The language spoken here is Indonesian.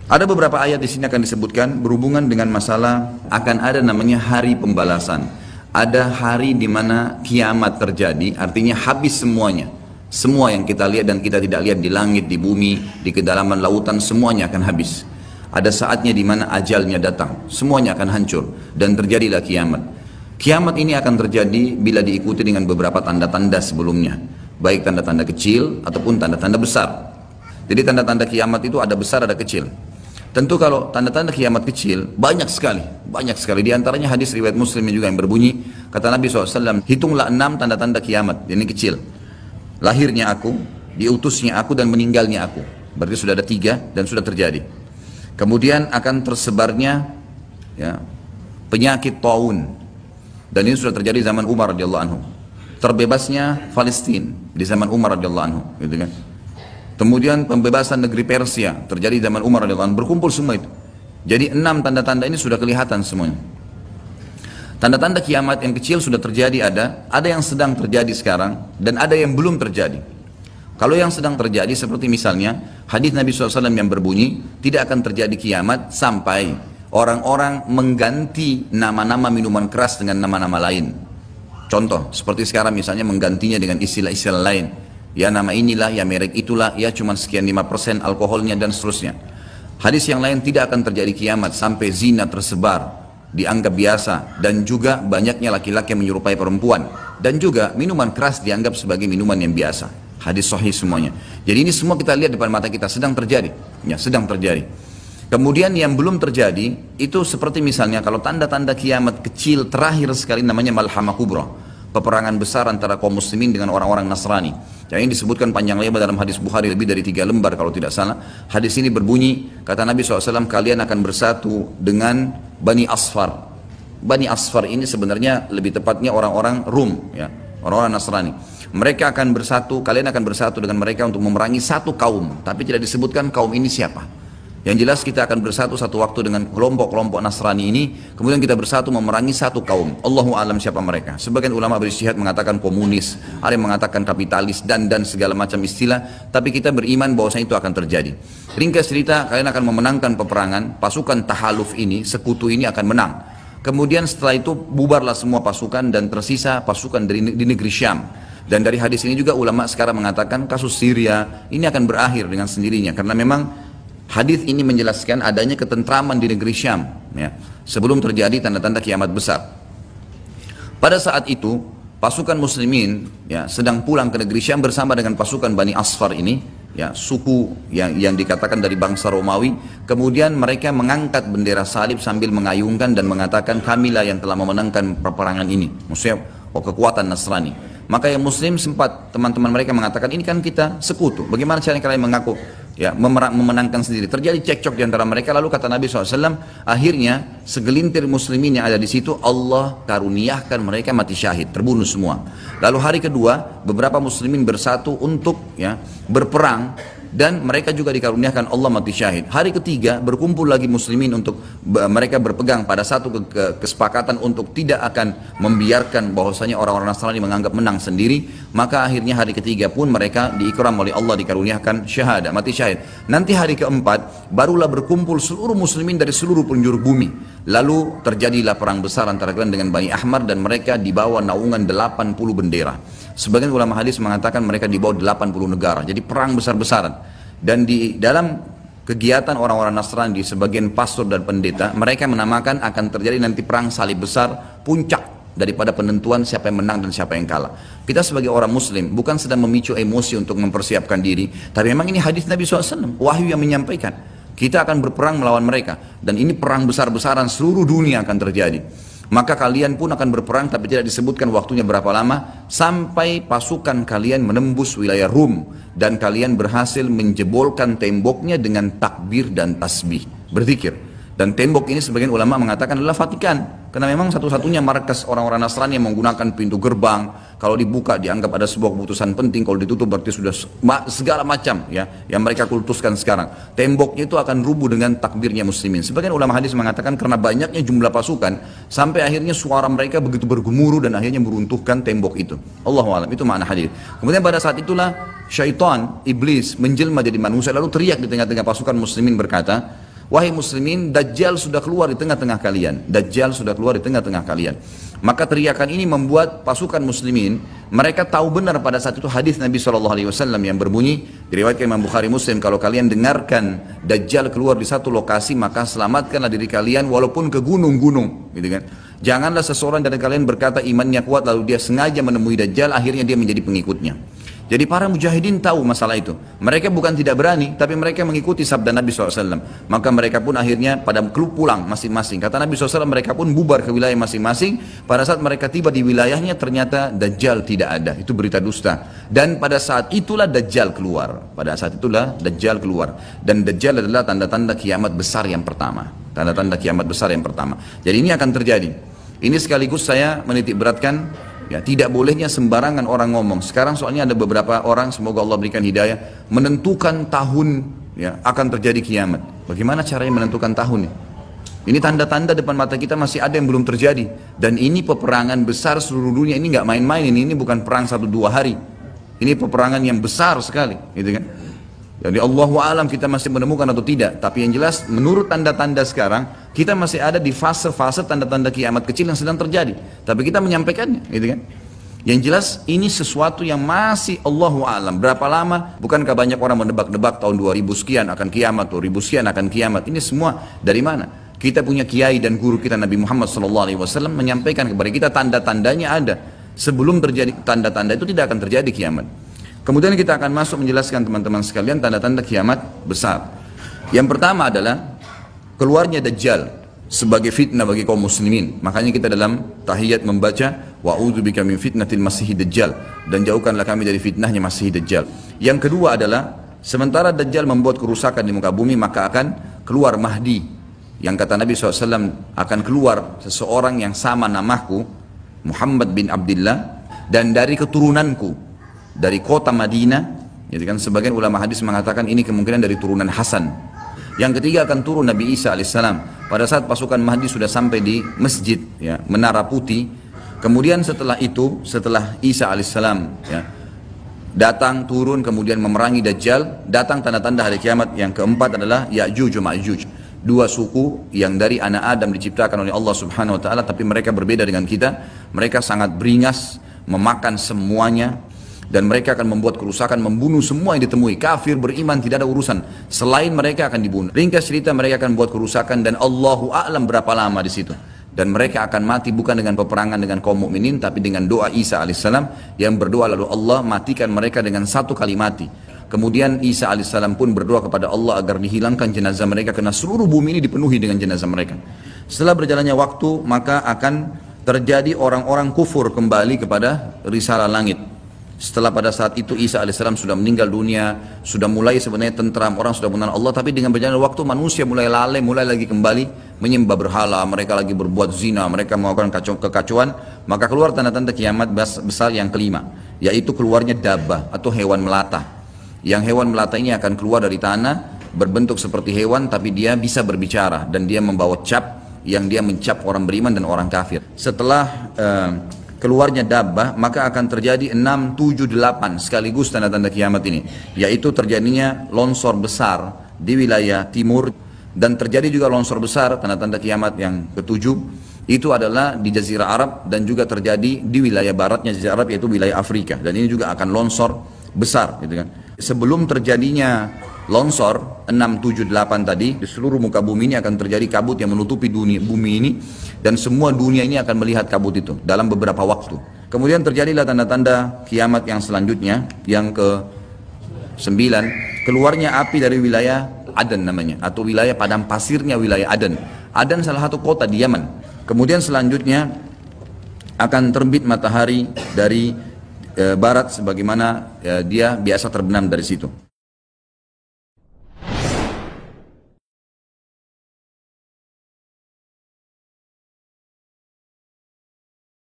Ada beberapa ayat di sini akan disebutkan berhubungan dengan masalah akan ada namanya hari pembalasan. Ada hari di mana kiamat terjadi, artinya habis semuanya. Semua yang kita lihat dan kita tidak lihat di langit, di bumi, di kedalaman lautan, semuanya akan habis. Ada saatnya di mana ajalnya datang, semuanya akan hancur dan terjadilah kiamat. Kiamat ini akan terjadi bila diikuti dengan beberapa tanda-tanda sebelumnya, baik tanda-tanda kecil ataupun tanda-tanda besar. Jadi tanda-tanda kiamat itu ada besar, ada kecil. Tentu kalau tanda-tanda kiamat kecil banyak sekali. Di antaranya hadis riwayat Muslim juga yang berbunyi, kata Nabi SAW, hitunglah 6 tanda-tanda kiamat, ini kecil. Lahirnya aku, diutusnya aku, dan meninggalnya aku. Berarti sudah ada 3 dan sudah terjadi. Kemudian akan tersebarnya ya, penyakit taun, dan ini sudah terjadi zaman Umar radhiyallahu anhu. Terbebasnya Palestina di zaman Umar radhiyallahu anhu, gitu kan. Kemudian pembebasan negeri Persia terjadi zaman Umar radhiyallahu anhu, berkumpul semua itu. Jadi 6 tanda-tanda ini sudah kelihatan semuanya. Tanda-tanda kiamat yang kecil sudah terjadi, ada yang sedang terjadi sekarang dan ada yang belum terjadi. Kalau yang sedang terjadi seperti misalnya hadis Nabi SAW yang berbunyi, tidak akan terjadi kiamat sampai orang-orang mengganti nama-nama minuman keras dengan nama-nama lain. Contoh seperti sekarang misalnya menggantinya dengan istilah-istilah lain. Ya nama inilah, ya merek itulah, ya cuma sekian 5% alkoholnya dan seterusnya. Hadis yang lain, tidak akan terjadi kiamat sampai zina tersebar, dianggap biasa, dan juga banyaknya laki-laki yang menyerupai perempuan, dan juga minuman keras dianggap sebagai minuman yang biasa. Hadis sahih semuanya. Jadi ini semua kita lihat depan mata kita, sedang terjadi. Ya, sedang terjadi. Kemudian yang belum terjadi, itu seperti misalnya kalau tanda-tanda kiamat kecil terakhir sekali namanya Malhamah Kubra. Peperangan besar antara kaum muslimin dengan orang-orang Nasrani. Yang ini disebutkan panjang lebar dalam hadis Bukhari lebih dari 3 lembar kalau tidak salah. Hadis ini berbunyi, kata Nabi SAW, kalian akan bersatu dengan Bani Asfar. Bani Asfar ini sebenarnya lebih tepatnya orang-orang Rum, ya, orang-orang Nasrani. Mereka akan bersatu, kalian akan bersatu dengan mereka untuk memerangi satu kaum, tapi tidak disebutkan kaum ini siapa. Yang jelas kita akan bersatu satu waktu dengan kelompok-kelompok Nasrani ini, kemudian kita bersatu memerangi satu kaum. Allahu a'lam siapa mereka. Sebagian ulama beristihad mengatakan komunis, ada yang mengatakan kapitalis, dan segala macam istilah, tapi kita beriman bahwasanya itu akan terjadi. Ringkas cerita, kalian akan memenangkan peperangan, pasukan tahaluf ini, sekutu ini akan menang. Kemudian setelah itu bubarlah semua pasukan dan tersisa pasukan di negeri Syam. Dan dari hadis ini juga ulama sekarang mengatakan kasus Syria ini akan berakhir dengan sendirinya, karena memang hadis ini menjelaskan adanya ketentraman di negeri Syam, ya, sebelum terjadi tanda-tanda kiamat besar. Pada saat itu pasukan muslimin ya, sedang pulang ke negeri Syam bersama dengan pasukan Bani Asfar ini, ya, suku yang dikatakan dari bangsa Romawi. Kemudian mereka mengangkat bendera salib sambil mengayunkan dan mengatakan, kamilah yang telah memenangkan peperangan ini, maksudnya kekuatan Nasrani. Maka yang muslim sempat, teman-teman mereka mengatakan, ini kan kita sekutu, bagaimana caranya kalian mengaku ya, memenangkan sendiri. Terjadi cekcok di antara mereka. Lalu kata Nabi SAW, akhirnya segelintir muslimin yang ada di situ Allah karuniakan mereka mati syahid, terbunuh semua. Lalu hari kedua beberapa muslimin bersatu untuk ya, berperang, dan mereka juga dikaruniakan Allah mati syahid. Hari ketiga berkumpul lagi muslimin untuk mereka berpegang pada satu kesepakatan untuk tidak akan membiarkan bahwasanya orang-orang Nasrani menganggap menang sendiri. Maka akhirnya hari ketiga pun mereka diikram oleh Allah, dikaruniakan syahadah, mati syahid. Nanti hari keempat barulah berkumpul seluruh muslimin dari seluruh penjuru bumi. Lalu terjadilah perang besar antara kalian dengan Bani Ahmar, dan mereka dibawa naungan 80 bendera. Sebagian ulama hadis mengatakan mereka dibawa 80 negara. Jadi perang besar-besaran. Dan di dalam kegiatan orang-orang Nasrani, di sebagian pastor dan pendeta, mereka menamakan akan terjadi nanti perang salib besar, puncak daripada penentuan siapa yang menang dan siapa yang kalah. Kita sebagai orang muslim bukan sedang memicu emosi untuk mempersiapkan diri, tapi memang ini hadis Nabi SAW, wahyu yang menyampaikan kita akan berperang melawan mereka, dan ini perang besar-besaran seluruh dunia akan terjadi. Maka kalian pun akan berperang, tapi tidak disebutkan waktunya berapa lama, sampai pasukan kalian menembus wilayah Rum dan kalian berhasil menjebolkan temboknya dengan takbir dan tasbih, berzikir. Dan tembok ini sebagian ulama mengatakan adalah Vatikan, karena memang satu-satunya markas orang-orang Nasrani yang menggunakan pintu gerbang. Kalau dibuka dianggap ada sebuah keputusan penting, kalau ditutup berarti sudah segala macam ya yang mereka kultuskan sekarang. Temboknya itu akan rubuh dengan takbirnya muslimin. Sebagian ulama hadis mengatakan karena banyaknya jumlah pasukan sampai akhirnya suara mereka begitu bergemuruh dan akhirnya meruntuhkan tembok itu. Allahu a'lam, itu makna hadis. Kemudian pada saat itulah syaitan, iblis menjelma jadi manusia lalu teriak di tengah-tengah pasukan muslimin berkata, wahai muslimin, Dajjal sudah keluar di tengah-tengah kalian. Dajjal sudah keluar di tengah-tengah kalian. Maka teriakan ini membuat pasukan muslimin, mereka tahu benar pada saat itu hadis Nabi SAW yang berbunyi, diriwayatkan Imam Bukhari Muslim, kalau kalian dengarkan Dajjal keluar di satu lokasi, maka selamatkanlah diri kalian walaupun ke gunung-gunung, gitu kan. Janganlah seseorang dari kalian berkata imannya kuat lalu dia sengaja menemui Dajjal, akhirnya dia menjadi pengikutnya. Jadi para mujahidin tahu masalah itu. Mereka bukan tidak berani, tapi mereka mengikuti sabda Nabi SAW. Maka mereka pun akhirnya pada pulang masing-masing. Kata Nabi SAW, mereka pun bubar ke wilayah masing-masing. Pada saat mereka tiba di wilayahnya, ternyata Dajjal tidak ada. Itu berita dusta. Dan pada saat itulah Dajjal keluar. Pada saat itulah Dajjal keluar. Dan Dajjal adalah tanda-tanda kiamat besar yang pertama. Tanda-tanda kiamat besar yang pertama. Jadi ini akan terjadi. Ini sekaligus saya menitik beratkan, ya, tidak bolehnya sembarangan orang ngomong. Sekarang soalnya ada beberapa orang, semoga Allah berikan hidayah, menentukan tahun, ya, akan terjadi kiamat. Bagaimana caranya menentukan tahun? Ini tanda-tanda depan mata kita masih ada yang belum terjadi. Dan ini peperangan besar seluruh dunia. Ini nggak main-main. Ini bukan perang 1-2 hari. Ini peperangan yang besar sekali, gitu kan? Jadi Allahu a'lam kita masih menemukan atau tidak. Tapi yang jelas menurut tanda-tanda sekarang, kita masih ada di fase-fase tanda-tanda kiamat kecil yang sedang terjadi. Tapi kita menyampaikannya, gitu kan? Yang jelas ini sesuatu yang masih Allahu a'lam. Berapa lama? Bukankah banyak orang menebak-nebak tahun 2000 sekian akan kiamat, 2000 sekian akan kiamat. Ini semua dari mana? Kita punya kiai dan guru kita Nabi Muhammad SAW menyampaikan kepada kita tanda-tandanya ada. Sebelum terjadi tanda-tanda itu tidak akan terjadi kiamat. Kemudian kita akan masuk menjelaskan teman-teman sekalian tanda-tanda kiamat besar. Yang pertama adalah keluarnya Dajjal sebagai fitnah bagi kaum muslimin. Makanya kita dalam tahiyat membaca wa'udzubika min fitnatil masiihid dajjal, dan jauhkanlah kami dari fitnahnya Masih Dajjal. Yang kedua adalah sementara Dajjal membuat kerusakan di muka bumi, maka akan keluar Mahdi. Yang kata Nabi SAW, akan keluar seseorang yang sama namaku, Muhammad bin Abdullah, dan dari keturunanku, dari kota Madinah. Jadi kan sebagian ulama hadis mengatakan ini kemungkinan dari turunan Hasan. Yang ketiga akan turun Nabi Isa alaihissalam. Pada saat pasukan Mahdi sudah sampai di masjid, ya, Menara Putih. Kemudian setelah itu, setelah Isa alaihissalam, ya, datang turun kemudian memerangi Dajjal, datang tanda-tanda hari kiamat. Yang keempat adalah Ya'juj wa Ma'juj. Dua suku yang dari anak Adam diciptakan oleh Allah Subhanahu Wa Taala, tapi mereka berbeda dengan kita. Mereka sangat beringas, memakan semuanya. Dan mereka akan membuat kerusakan, membunuh semua yang ditemui. Kafir, beriman, tidak ada urusan. Selain mereka akan dibunuh. Ringkas cerita, mereka akan membuat kerusakan dan Allahu a'lam berapa lama di situ. Dan mereka akan mati bukan dengan peperangan dengan kaum mukminin, tapi dengan doa Isa alaihissalam yang berdoa lalu Allah matikan mereka dengan satu kali mati. Kemudian Isa alaihissalam pun berdoa kepada Allah agar dihilangkan jenazah mereka karena seluruh bumi ini dipenuhi dengan jenazah mereka. Setelah berjalannya waktu, maka akan terjadi orang-orang kufur kembali kepada risalah langit. Setelah pada saat itu Isa alaihissalam sudah meninggal dunia, sudah mulai sebenarnya tentram, orang sudah mengenal Allah, tapi dengan berjalannya waktu manusia mulai lalai, mulai lagi kembali menyembah berhala, mereka lagi berbuat zina, mereka melakukan kekacauan, maka keluar tanda-tanda kiamat besar yang kelima, yaitu keluarnya dabbah atau hewan melata. Yang hewan melata ini akan keluar dari tanah, berbentuk seperti hewan, tapi dia bisa berbicara dan dia membawa cap yang dia mencap orang beriman dan orang kafir. Setelah keluarnya dabbah, maka akan terjadi 6, 7, 8 sekaligus tanda-tanda kiamat ini, yaitu terjadinya longsor besar di wilayah timur, dan terjadi juga longsor besar tanda-tanda kiamat yang ketujuh itu adalah di Jazirah Arab, dan juga terjadi di wilayah baratnya Jazirah Arab, yaitu wilayah Afrika, dan ini juga akan longsor besar, gitu kan. Sebelum terjadinya longsor 6, 7, 8 tadi, di seluruh muka bumi ini akan terjadi kabut yang menutupi dunia, bumi ini, dan semua dunia ini akan melihat kabut itu dalam beberapa waktu. Kemudian terjadilah tanda-tanda kiamat yang selanjutnya, yang ke-9, keluarnya api dari wilayah Aden namanya, atau wilayah padang pasirnya wilayah Aden. Aden salah satu kota di Yaman. Kemudian selanjutnya akan terbit matahari dari barat sebagaimana dia biasa terbenam dari situ.